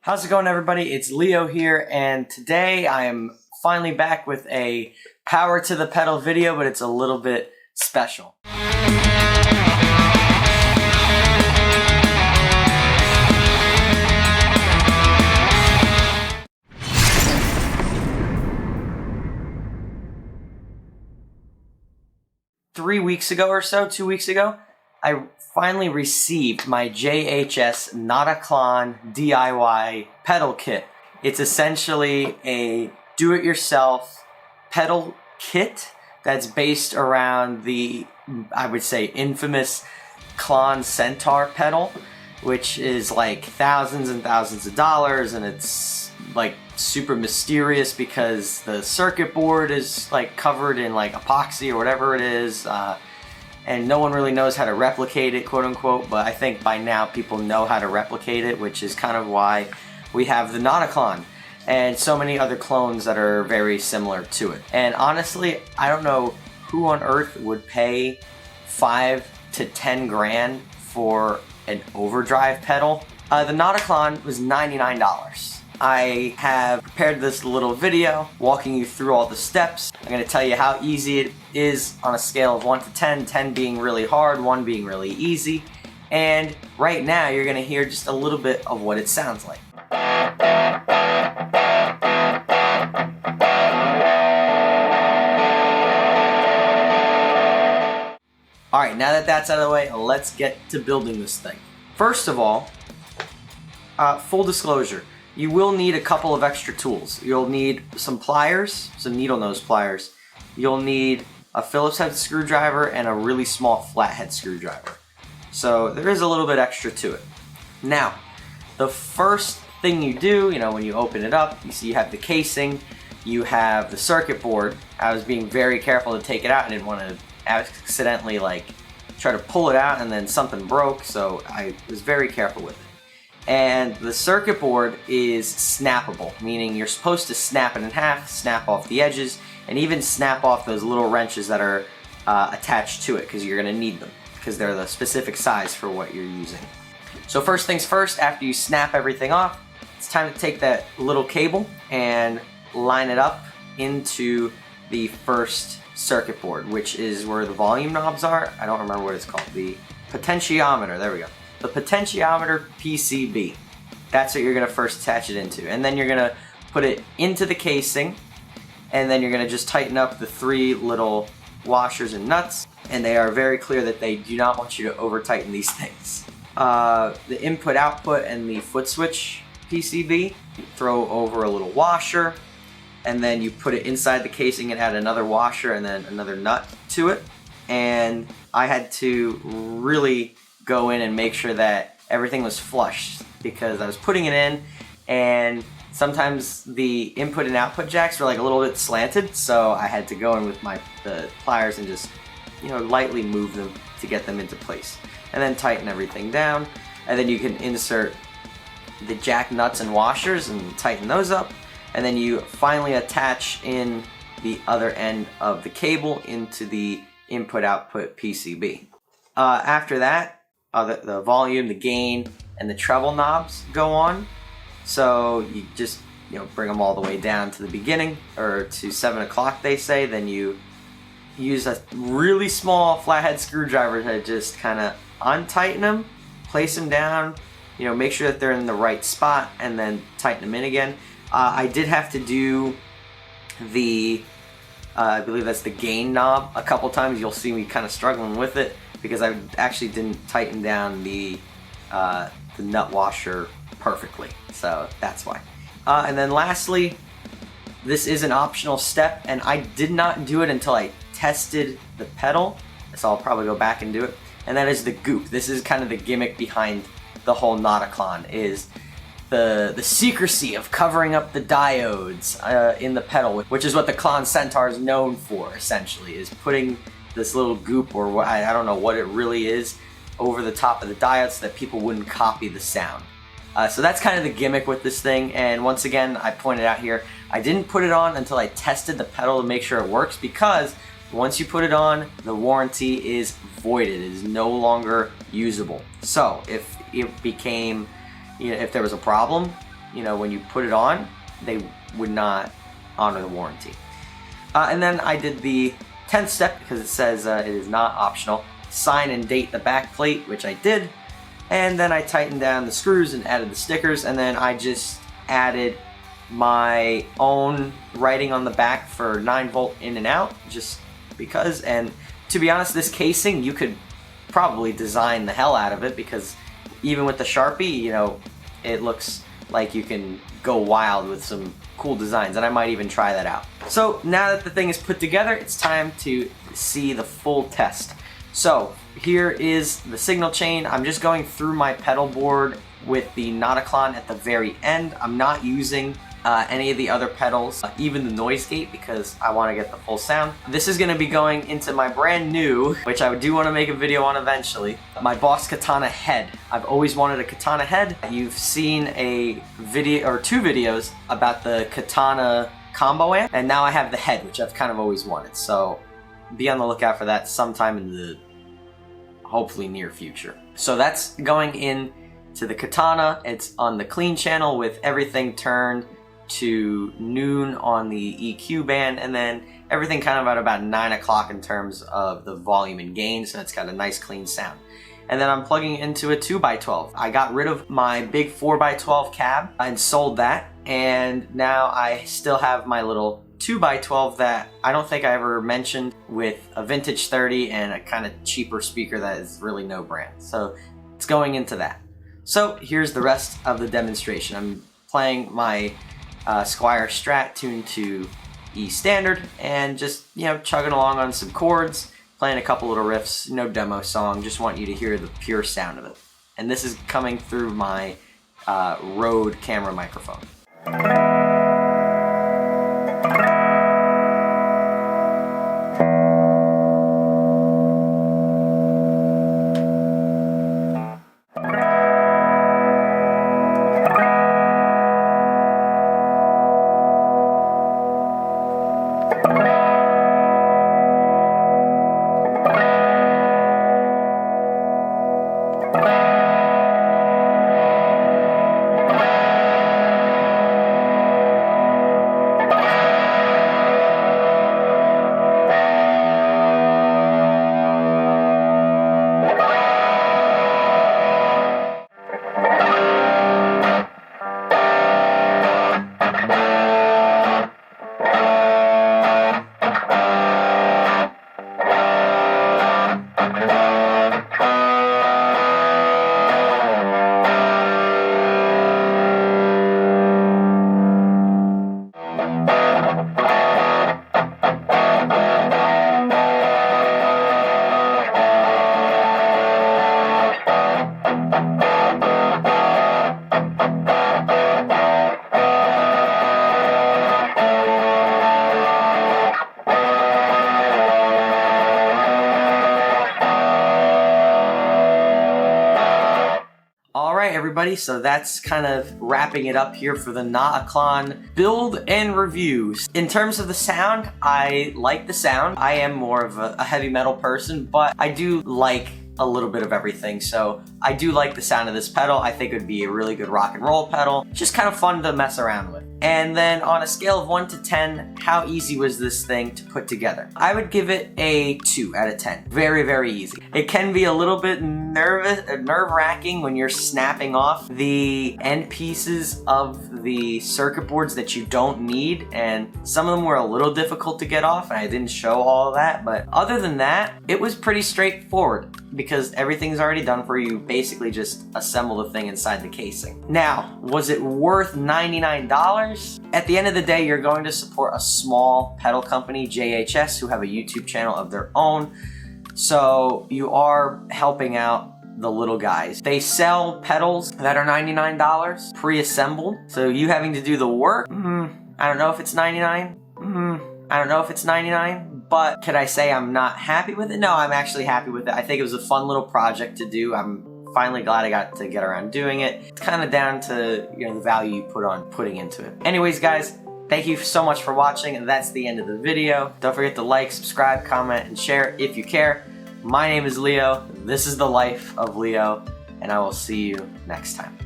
How's it going, everybody? It's Leo here, and today I am finally back with a power to the pedal video, but it's a little bit special. Three weeks ago or so, 2 weeks ago, I finally received my JHS Notaklon DIY pedal kit. It's essentially a do-it-yourself pedal kit that's based around the, I would say, infamous Klon Centaur pedal, which is like thousands and thousands of dollars, and it's like super mysterious because the circuit board is like covered in like epoxy or whatever it is, and no one really knows how to replicate it, quote unquote, but I think by now people know how to replicate it, which is kind of why we have the Notaklon and so many other clones that are very similar to it. And honestly, I don't know who on earth would pay 5 to 10 grand for an overdrive pedal. The Notaklon was $99. I have prepared this little video walking you through all the steps. I'm going to tell you how easy it is on a scale of 1 to 10, 10 being really hard, 1 being really easy. And right now you're going to hear just a little bit of what it sounds like. Alright, now that that's out of the way, let's get to building this thing. First of all, full disclosure, you will need a couple of extra tools. You'll need some pliers, some needle nose pliers. You'll need a Phillips head screwdriver and a really small flathead screwdriver. So there is a little bit extra to it. Now, the first thing you do, when you open it up, you see you have the casing, you have the circuit board. I was being very careful to take it out. I didn't want to accidentally try to pull it out and then something broke, so I was very careful with it. And the circuit board is snappable, meaning you're supposed to snap it in half, snap off the edges, and even snap off those little wrenches that are attached to it, because you're going to need them, because they're the specific size for what you're using. So first things first, after you snap everything off, it's time to take that little cable and line it up into the first circuit board, which is where the volume knobs are. I don't remember what it's called. The potentiometer, there we go. The potentiometer PCB. That's what you're going to first attach it into. And then you're going to put it into the casing, and then you're going to just tighten up the 3 little washers and nuts. And they are very clear that they do not want you to over tighten these things. The input output and the foot switch PCB, you throw over a little washer, and then you put it inside the casing and add another washer and then another nut to it. And I had to really go in and make sure that everything was flush, because I was putting it in and sometimes the input and output jacks were like a little bit slanted, so I had to go in with the pliers and just lightly move them to get them into place, and then tighten everything down. And then you can insert the jack nuts and washers and tighten those up, and then you finally attach in the other end of the cable into the input output PCB. After that, the volume, the gain, and the treble knobs go on. So you just bring them all the way down to the beginning, or to 7 o'clock they say. Then you use a really small flathead screwdriver to just kind of untighten them, place them down, make sure that they're in the right spot, and then tighten them in again. I did have to do the, I believe that's the gain knob a couple times. You'll see me kind of struggling with it, because I actually didn't tighten down the nut washer perfectly, so that's why. And then lastly, this is an optional step, and I did not do it until I tested the pedal, so I'll probably go back and do it, and that is the goop. This is kind of the gimmick behind the whole Notaklon, is the secrecy of covering up the diodes in the pedal, which is what the Klon Centaur is known for, essentially, is putting this little goop, or what, I don't know what it really is, over the top of the diodes so that people wouldn't copy the sound. So that's kind of the gimmick with this thing, and once again, I pointed out here, I didn't put it on until I tested the pedal to make sure it works, because once you put it on, the warranty is voided. It is no longer usable. So if it became, if there was a problem, you know, when you put it on, they would not honor the warranty. And then I did the 10th step because it says it is not optional. Sign and date the back plate, which I did. And then I tightened down the screws and added the stickers, and then I just added my own writing on the back for 9-volt in and out, just because. And to be honest, this casing, you could probably design the hell out of it, because even with the Sharpie, you know, it looks like you can go wild with some cool designs, and I might even try that out. So now that the thing is put together, it's time to see the full test. So here is the signal chain. I'm just going through my pedal board with the Notaklon at the very end. I'm not using any of the other pedals, even the noise gate, because I want to get the full sound. This is going to be going into my brand new, which I do want to make a video on eventually, my Boss Katana head. I've always wanted a Katana head. You've seen a video or 2 videos about the Katana combo amp, and now I have the head, which I've kind of always wanted. So be on the lookout for that sometime in the hopefully near future. So that's going in to the Katana. It's on the clean channel with everything turned to noon on the EQ band, and then everything kind of at about 9 o'clock in terms of the volume and gain, so it's got a nice clean sound. And then I'm plugging into a 2x12. I got rid of my big 4x12 cab and sold that, and now I still have my little 2x12 that I don't think I ever mentioned, with a vintage 30 and a kind of cheaper speaker that is really no brand. So it's going into that. So here's the rest of the demonstration. I'm playing my Squier Strat tuned to E standard and just, you know, chugging along on some chords, playing a couple little riffs, no demo song, just want you to hear the pure sound of it. And this is coming through my Rode camera microphone. Alright everybody, so that's kind of wrapping it up here for the Notaklon build and reviews. In terms of the sound, I like the sound. I am more of a heavy metal person, but I do like a little bit of everything, so I do like the sound of this pedal. I think it would be a really good rock and roll pedal. Just kind of fun to mess around with. And then on a scale of 1 to 10, how easy was this thing to put together? I would give it a 2 out of 10. Very, very easy. It can be a little bit nerve-wracking when you're snapping off the end pieces of the circuit boards that you don't need, and some of them were a little difficult to get off, and I didn't show all of that, but other than that, it was pretty straightforward because everything's already done for you. Basically just assemble the thing inside the casing. Now, was it worth $99? At the end of the day, you're going to support a small pedal company, JHS, who have a YouTube channel of their own. So you are helping out the little guys. They sell pedals that are $99 pre-assembled. So you having to do the work, I don't know if it's $99. I don't know if it's $99, but could I say I'm not happy with it? No, I'm actually happy with it. I think it was a fun little project to do. I'm finally glad I got to get around doing it. It's kind of down to, you know, the value you put on putting into it. Anyways, guys, thank you so much for watching, and that's the end of the video. Don't forget to like, subscribe, comment, and share if you care. My name is Leo. This is the life of Leo, and I will see you next time.